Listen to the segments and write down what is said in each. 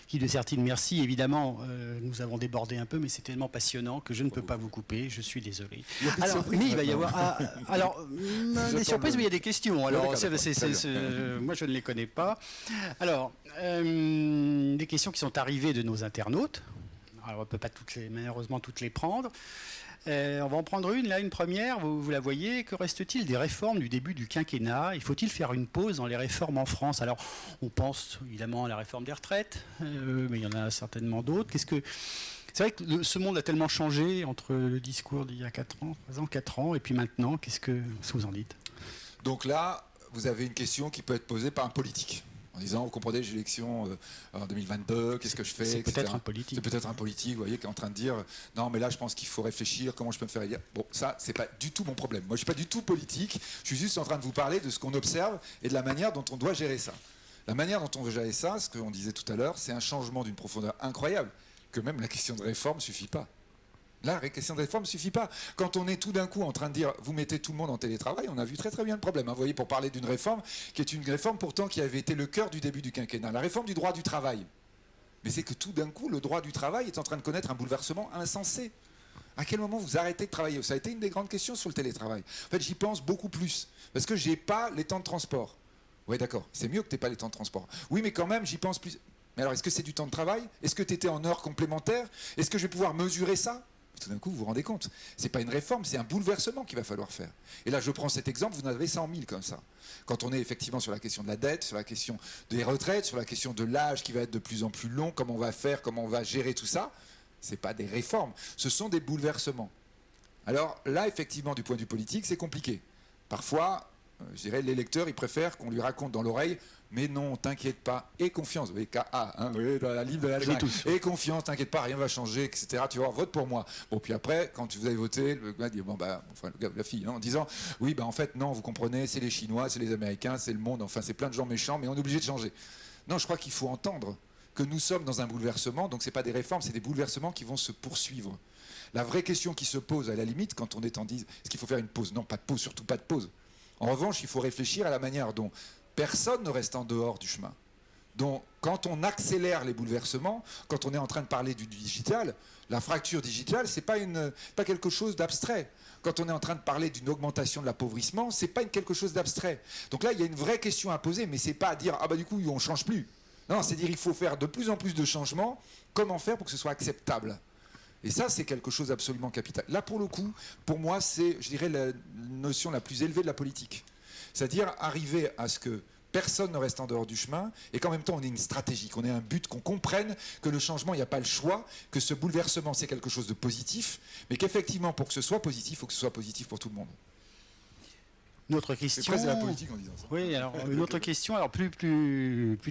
Guy de Sertine, merci. Évidemment, nous avons débordé un peu, mais c'est tellement passionnant que je ne peux pas vous couper. Je suis désolé. Alors, mais il va y avoir... des surprises, mais il y a des questions. Alors, moi, je ne les connais pas. Alors, des questions qui sont arrivées de nos internautes. Alors, on ne peut pas malheureusement toutes les prendre. On va en prendre une, là, une première, vous la voyez. Que reste-t-il des réformes du début du quinquennat ? Et faut-il faire une pause dans les réformes en France ? Alors, on pense évidemment à la réforme des retraites, mais il y en a certainement d'autres. C'est vrai que ce monde a tellement changé entre le discours d'il y a 4 ans, 4 ans, et puis maintenant, qu'est-ce que vous en dites ? Donc là, vous avez une question qui peut être posée par un politique. En disant, vous comprenez, j'ai l'élection en 2022, qu'est-ce que je fais, C'est peut-être un politique. C'est peut-être un politique, vous voyez, qui est en train de dire, non, mais là, je pense qu'il faut réfléchir, comment je peux me faire élire. Bon, ça, c'est pas du tout mon problème. Moi, je suis pas du tout politique, je suis juste en train de vous parler de ce qu'on observe et de la manière dont on doit gérer ça. La manière dont on veut gérer ça, ce qu'on disait tout à l'heure, c'est un changement d'une profondeur incroyable, que même la question de réforme ne suffit pas. Là, la question de réforme ne suffit pas. Quand on est tout d'un coup en train de dire vous mettez tout le monde en télétravail, on a vu très très bien le problème. Vous voyez, pour parler d'une réforme qui est une réforme pourtant qui avait été le cœur du début du quinquennat, la réforme du droit du travail. Mais c'est que tout d'un coup, le droit du travail est en train de connaître un bouleversement insensé. À quel moment vous arrêtez de travailler ? Ça a été une des grandes questions sur le télétravail. En fait, j'y pense beaucoup plus parce que j'ai pas les temps de transport. Oui, d'accord, c'est mieux que tu n'aies pas les temps de transport. Oui, mais quand même, j'y pense plus. Mais alors, est-ce que c'est du temps de travail ? Est-ce que tu étais en heures complémentaires ? Est-ce que je vais pouvoir mesurer ça ? Tout d'un coup, vous vous rendez compte, c'est pas une réforme, c'est un bouleversement qu'il va falloir faire. Et là, je prends cet exemple, vous en avez 100 000 comme ça. Quand on est effectivement sur la question de la dette, sur la question des retraites, sur la question de l'âge qui va être de plus en plus long, comment on va faire, comment on va gérer tout ça, c'est pas des réformes, ce sont des bouleversements. Alors là, effectivement, du point de vue politique, c'est compliqué. Parfois, je dirais, l'électeur, il préfère qu'on lui raconte dans l'oreille mais non, t'inquiète pas, et confiance, vous voyez, K.A., hein, vous voyez, dans la livre de la jungle, et confiance, t'inquiète pas, rien va changer, etc. Tu vois, vote pour moi. Bon, puis après, quand vous avez voté, le gars dit, bon, bah, enfin, le gars, la fille, hein, en disant, oui, bah, en fait, non, vous comprenez, c'est les Chinois, c'est les Américains, c'est le monde, enfin, c'est plein de gens méchants, mais on est obligé de changer. Non, je crois qu'il faut entendre que nous sommes dans un bouleversement, donc c'est pas des réformes, c'est des bouleversements qui vont se poursuivre. La vraie question qui se pose, à la limite, quand on est en disant, est-ce qu'il faut faire une pause ? Non, pas de pause, surtout pas de pause. En revanche, il faut réfléchir à la manière dont personne ne reste en dehors du chemin. Donc, quand on accélère les bouleversements, quand on est en train de parler du digital, la fracture digitale, c'est pas quelque chose d'abstrait. Quand on est en train de parler d'une augmentation de l'appauvrissement, c'est pas quelque chose d'abstrait. Donc là, il y a une vraie question à poser, mais c'est pas à dire ah bah du coup on change plus. Non, c'est dire il faut faire de plus en plus de changements. Comment faire pour que ce soit acceptable ? Et ça, c'est quelque chose d'absolument capital. Là, pour le coup, pour moi, c'est, je dirais, la notion la plus élevée de la politique. C'est-à-dire arriver à ce que personne ne reste en dehors du chemin et qu'en même temps on ait une stratégie, qu'on ait un but, qu'on comprenne que le changement, il n'y a pas le choix, que ce bouleversement c'est quelque chose de positif, mais qu'effectivement pour que ce soit positif, il faut que ce soit positif pour tout le monde. Une autre question. C'est presque la politique en disant ça. Oui, alors une autre question, alors plus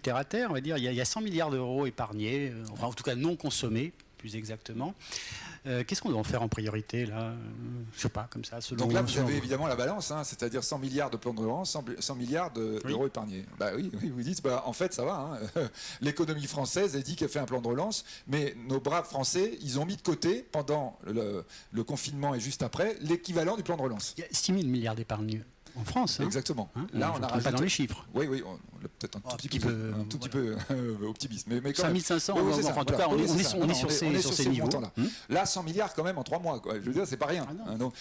terre à terre, on va dire, il y a 100 milliards d'euros épargnés, enfin en tout cas non consommés, plus exactement. Qu'est-ce qu'on doit en faire en priorité là ? Je sais pas, comme ça. Selon donc là, vous avez évidemment la balance, hein, c'est-à-dire 100 milliards de plans de relance, 100 milliards d'euros épargnés. Bah oui, vous dites, bah, en fait, ça va. Hein. L'économie française, elle dit qu'elle fait un plan de relance, mais nos braves Français, ils ont mis de côté, pendant le confinement et juste après, l'équivalent du plan de relance. Il y a 6 000 milliards d'épargne en France. Hein. Exactement. Hein, là, on a rajouté... pas dans les chiffres. Oui, on est peut-être un tout petit peu optimiste. Mais quand 5 500, même. Enfin, en tout cas, on est sur ces niveaux. Là, 100 milliards quand même en 3 mois. Quoi. Je veux dire, c'est pas rien. Donc,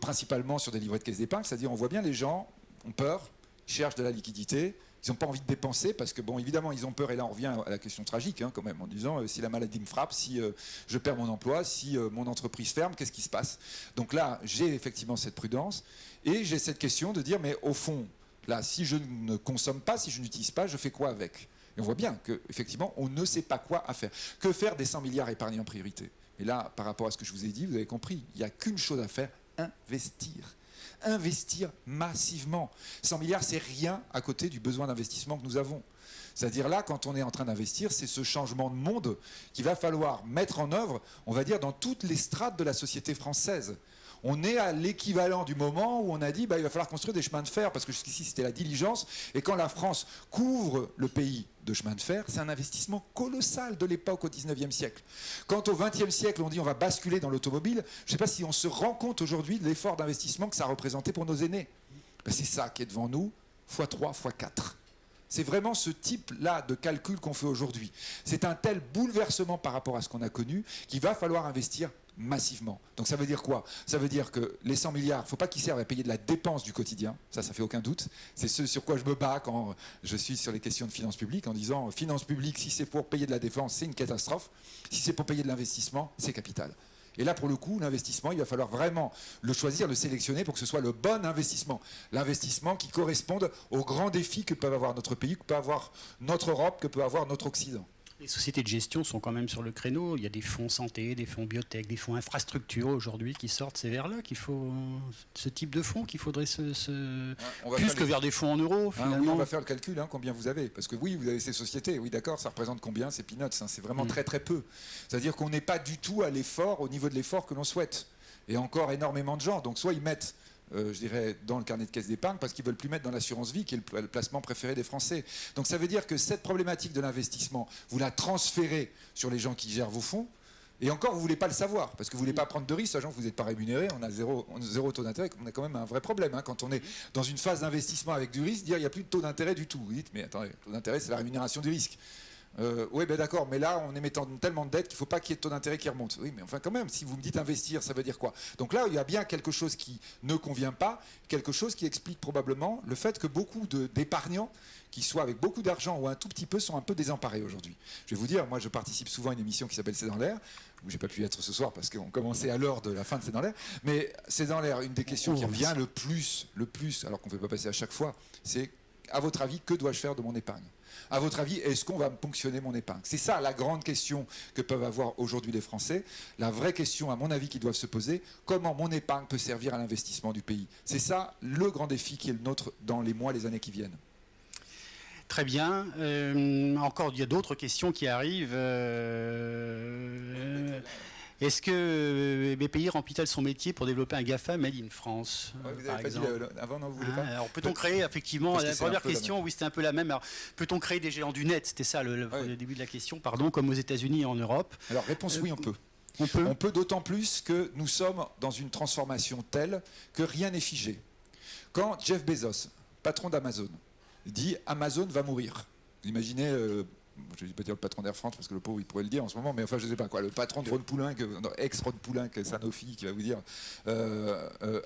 principalement sur des livrets de caisse d'épargne, c'est-à-dire on voit bien les gens ont peur, cherchent de la liquidité. Ils n'ont pas envie de dépenser parce que, bon, évidemment, ils ont peur. Et là, on revient à la question tragique, hein, quand même, en disant si la maladie me frappe, si je perds mon emploi, si mon entreprise ferme, qu'est-ce qui se passe ? Donc là, j'ai effectivement cette prudence et j'ai cette question de dire, mais au fond, là, si je ne consomme pas, si je n'utilise pas, je fais quoi avec ? Et on voit bien qu'effectivement, on ne sait pas quoi à faire. Que faire des 100 milliards épargnés en priorité ? Et là, par rapport à ce que je vous ai dit, vous avez compris, il n'y a qu'une chose à faire, investir. Investir massivement. 100 milliards, c'est rien à côté du besoin d'investissement que nous avons. C'est-à-dire là, quand on est en train d'investir, c'est ce changement de monde qu'il va falloir mettre en œuvre, on va dire, dans toutes les strates de la société française. On est à l'équivalent du moment où on a dit il va falloir construire des chemins de fer, parce que jusqu'ici c'était la diligence, et quand la France couvre le pays de chemins de fer, c'est un investissement colossal de l'époque au 19e siècle. Quand au 20e siècle on dit on va basculer dans l'automobile, je ne sais pas si on se rend compte aujourd'hui de l'effort d'investissement que ça a représenté pour nos aînés. Ben, c'est ça qui est devant nous, x3, x4. C'est vraiment ce type-là de calcul qu'on fait aujourd'hui. C'est un tel bouleversement par rapport à ce qu'on a connu qu'il va falloir investir massivement. Donc ça veut dire quoi? Ça veut dire que les 100 milliards, il ne faut pas qu'ils servent à payer de la dépense du quotidien, ça fait aucun doute. C'est ce sur quoi je me bats quand je suis sur les questions de finances publiques, en disant finances publiques, si c'est pour payer de la dépense, c'est une catastrophe. Si c'est pour payer de l'investissement, c'est capital. Et là, pour le coup, l'investissement, il va falloir vraiment le choisir, le sélectionner pour que ce soit le bon investissement. L'investissement qui corresponde aux grands défis que peut avoir notre pays, que peut avoir notre Europe, que peut avoir notre Occident. Les sociétés de gestion sont quand même sur le créneau. Il y a des fonds santé, des fonds biotech, des fonds infrastructure aujourd'hui qui sortent. C'est vers là qu'il faut ce type de fonds qu'il faudrait plus que vers des fonds en euros finalement. Oui, on va faire le calcul, combien vous avez. Parce que oui, vous avez ces sociétés. Oui, d'accord, ça représente combien? C'est peanuts. C'est vraiment très très peu. C'est-à-dire qu'on n'est pas du tout à l'effort, au niveau de l'effort que l'on souhaite. Et encore énormément de gens. Donc soit ils mettent je dirais, dans le carnet de caisse d'épargne parce qu'ils ne veulent plus mettre dans l'assurance vie, qui est le placement préféré des Français. Donc ça veut dire que cette problématique de l'investissement, vous la transférez sur les gens qui gèrent vos fonds, et encore, vous ne voulez pas le savoir, parce que vous ne voulez pas prendre de risques, sachant que vous n'êtes pas rémunéré, on a zéro taux d'intérêt, on a quand même un vrai problème. Quand on est dans une phase d'investissement avec du risque, dire il n'y a plus de taux d'intérêt du tout. Vous dites, mais attendez, le taux d'intérêt, c'est la rémunération du risque. Oui, ben d'accord, mais là, on émettant tellement de dettes qu'il ne faut pas qu'il y ait de taux d'intérêt qui remonte. Oui, mais enfin, quand même, si vous me dites investir, ça veut dire quoi? Donc là, il y a bien quelque chose qui ne convient pas, quelque chose qui explique probablement le fait que beaucoup d'épargnants, qui soient avec beaucoup d'argent ou un tout petit peu, sont un peu désemparés aujourd'hui. Je vais vous dire, moi, je participe souvent à une émission qui s'appelle C'est dans l'air, où j'ai pas pu être ce soir parce qu'on commençait à l'heure de la fin de C'est dans l'air, mais C'est dans l'air, une des questions qui revient le plus, alors qu'on ne peut pas passer à chaque fois, c'est, à votre avis, que dois-je faire de mon épargne? À votre avis, est-ce qu'on va me ponctionner mon épargne? C'est ça la grande question que peuvent avoir aujourd'hui les Français. La vraie question, à mon avis, qu'ils doivent se poser, comment mon épargne peut servir à l'investissement du pays? C'est ça le grand défi qui est le nôtre dans les mois, les années qui viennent. Très bien. Encore, il y a d'autres questions qui arrivent. Est-ce que BPI remplit-elle son métier pour développer un GAFA made in France? Vous avez pas dit avant, non, vous voulez pas? Alors peut-on créer, effectivement, la première question, oui, c'était un peu la même. Alors, peut-on créer des géants du net? C'était ça le début de la question, pardon, comme aux États-Unis et en Europe. Alors réponse oui, on peut. On peut d'autant plus que nous sommes dans une transformation telle que rien n'est figé. Quand Jeff Bezos, patron d'Amazon, dit Amazon va mourir, vous imaginez... je ne vais pas dire le patron d'Air France parce que le pauvre il pourrait le dire en ce moment, mais enfin je ne sais pas quoi, le patron de Ron Poulenc, ex-Ron Poulenc, Sanofi, qui va vous dire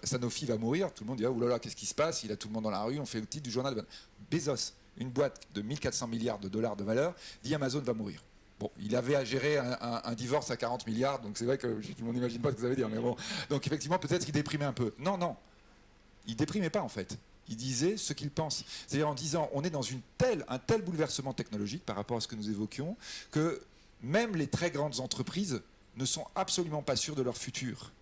Sanofi va mourir, tout le monde dit oh là là, qu'est-ce qui se passe, il a tout le monde dans la rue, on fait le titre du journal. Bezos, une boîte de 1400 milliards de dollars de valeur, dit Amazon va mourir. Bon, il avait à gérer un divorce à 40 milliards, donc c'est vrai que on n'imagine pas ce que ça veut dire, mais bon, donc effectivement peut-être qu'il déprimait un peu. Non, il déprimait pas en fait. Il disait ce qu'il pense. C'est-à-dire en disant, on est dans un tel bouleversement technologique par rapport à ce que nous évoquions, que même les très grandes entreprises ne sont absolument pas sûres de leur futur.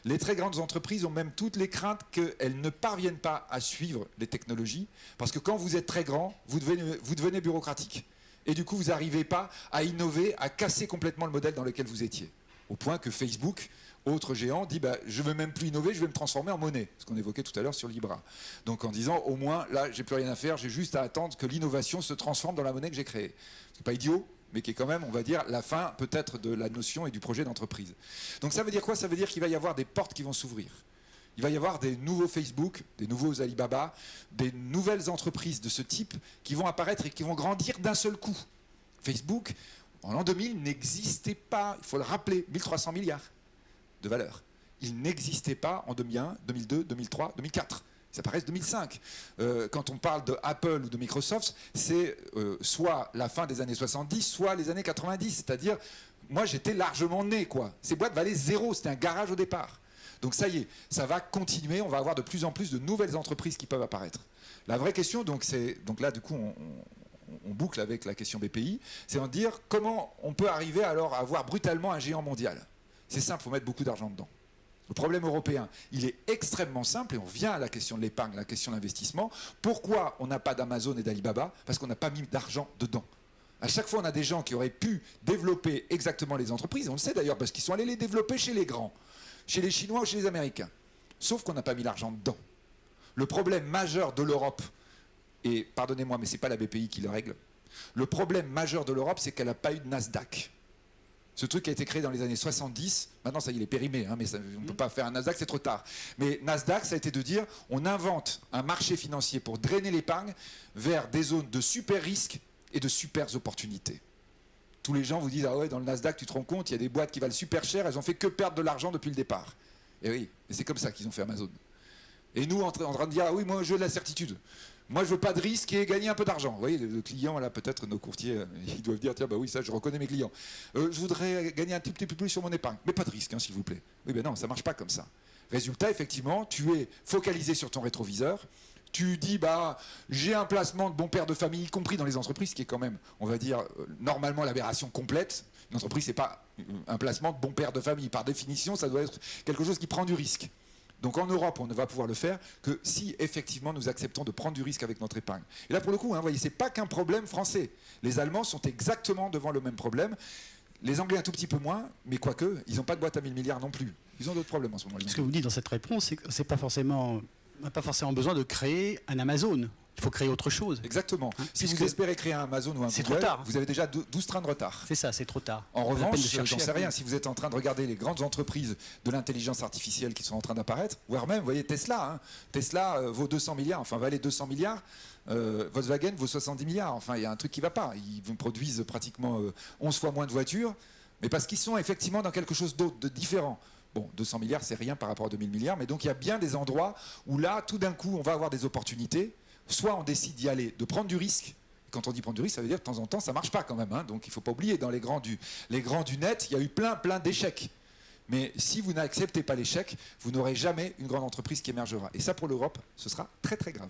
Les très grandes entreprises ont même toutes les craintes qu'elles ne parviennent pas à suivre les technologies, parce que quand vous êtes très grand, vous devenez bureaucratique. Et du coup, vous n'arrivez pas à innover, à casser complètement le modèle dans lequel vous étiez. Au point que Facebook... autre géant dit je ne veux même plus innover, je vais me transformer en monnaie, ce qu'on évoquait tout à l'heure sur Libra. Donc en disant au moins là j'ai plus rien à faire, j'ai juste à attendre que l'innovation se transforme dans la monnaie que j'ai créée. C'est pas idiot, mais qui est quand même, on va dire, la fin peut-être de la notion et du projet d'entreprise. Donc ça veut dire quoi? Ça veut dire qu'il va y avoir des portes qui vont s'ouvrir. Il va y avoir des nouveaux Facebook, des nouveaux Alibaba, des nouvelles entreprises de ce type qui vont apparaître et qui vont grandir d'un seul coup. Facebook, en l'an 2000, n'existait pas, il faut le rappeler, 1300 milliards. De valeur. Il n'existait pas en 2001, 2002, 2003, 2004. Ça paraît 2005. Quand on parle de Apple ou de Microsoft, c'est soit la fin des années 70, soit les années 90. C'est-à-dire, moi j'étais largement né, quoi. Ces boîtes valaient zéro, c'était un garage au départ. Donc ça y est, ça va continuer, on va avoir de plus en plus de nouvelles entreprises qui peuvent apparaître. La vraie question, donc là du coup on boucle avec la question BPI, c'est de dire comment on peut arriver alors à avoir brutalement un géant mondial. C'est simple, il faut mettre beaucoup d'argent dedans. Le problème européen, il est extrêmement simple et on vient à la question de l'épargne, la question de l'investissement. Pourquoi on n'a pas d'Amazon et d'Alibaba? Parce qu'on n'a pas mis d'argent dedans. À chaque fois, on a des gens qui auraient pu développer exactement les entreprises. On le sait d'ailleurs parce qu'ils sont allés les développer chez les grands, chez les Chinois ou chez les Américains. Sauf qu'on n'a pas mis l'argent dedans. Le problème majeur de l'Europe, et pardonnez-moi, mais ce n'est pas la BPI qui le règle, le problème majeur de l'Europe, c'est qu'elle n'a pas eu de Nasdaq. Ce truc a été créé dans les années 70. Maintenant, ça y est, il est périmé, hein, mais on ne peut pas faire un Nasdaq, c'est trop tard. Mais Nasdaq, ça a été de dire, on invente un marché financier pour drainer l'épargne vers des zones de super risques et de super opportunités. Tous les gens vous disent, ah ouais, dans le Nasdaq, tu te rends compte, il y a des boîtes qui valent super cher, elles ont fait que perdre de l'argent depuis le départ. Et oui, et c'est comme ça qu'ils ont fait Amazon. Et nous, en train de dire, ah oui, moi, je veux de la certitude. Moi, je veux pas de risque et gagner un peu d'argent. Vous voyez, le client, là, peut-être, nos courtiers, ils doivent dire, tiens, bah oui, ça, je reconnais mes clients. Je voudrais gagner un petit peu plus sur mon épargne, mais pas de risque, hein, s'il vous plaît. Oui, ben non, ça marche pas comme ça. Résultat, effectivement, tu es focalisé sur ton rétroviseur. Tu dis, bah, j'ai un placement de bon père de famille, y compris dans les entreprises, qui est quand même, on va dire, normalement l'aberration complète. Une entreprise, c'est pas un placement de bon père de famille. Par définition, ça doit être quelque chose qui prend du risque. Donc en Europe, on ne va pouvoir le faire que si effectivement nous acceptons de prendre du risque avec notre épargne. Et là, pour le coup, vous voyez, c'est pas qu'un problème français. Les Allemands sont exactement devant le même problème. Les Anglais un tout petit peu moins, mais quoique, ils n'ont pas de boîte à 1000 milliards non plus. Ils ont d'autres problèmes en ce moment. Ce que vous dites dans cette réponse, c'est que c'est pas forcément besoin de créer un Amazon. Il faut créer autre chose. Exactement. Si vous espérez créer un Amazon ou un Google, vous avez déjà 12 trains de retard. C'est ça, c'est trop tard. En revanche, j'en sais rien, si vous êtes en train de regarder les grandes entreprises de l'intelligence artificielle qui sont en train d'apparaître, voire même, vous voyez, Tesla. Tesla vaut 200 milliards, enfin valait 200 milliards. Volkswagen vaut 70 milliards. Enfin, il y a un truc qui ne va pas. Ils produisent pratiquement 11 fois moins de voitures, mais parce qu'ils sont effectivement dans quelque chose d'autre, de différent. Bon, 200 milliards, c'est rien par rapport à 2000 milliards, mais donc il y a bien des endroits où là, tout d'un coup, on va avoir des opportunités. Soit on décide d'y aller, de prendre du risque. Quand on dit prendre du risque, ça veut dire que de temps en temps, ça ne marche pas quand même. Hein. Donc il ne faut pas oublier, dans les grands du net, il y a eu plein d'échecs. Mais si vous n'acceptez pas l'échec, vous n'aurez jamais une grande entreprise qui émergera. Et ça, pour l'Europe, ce sera très très grave.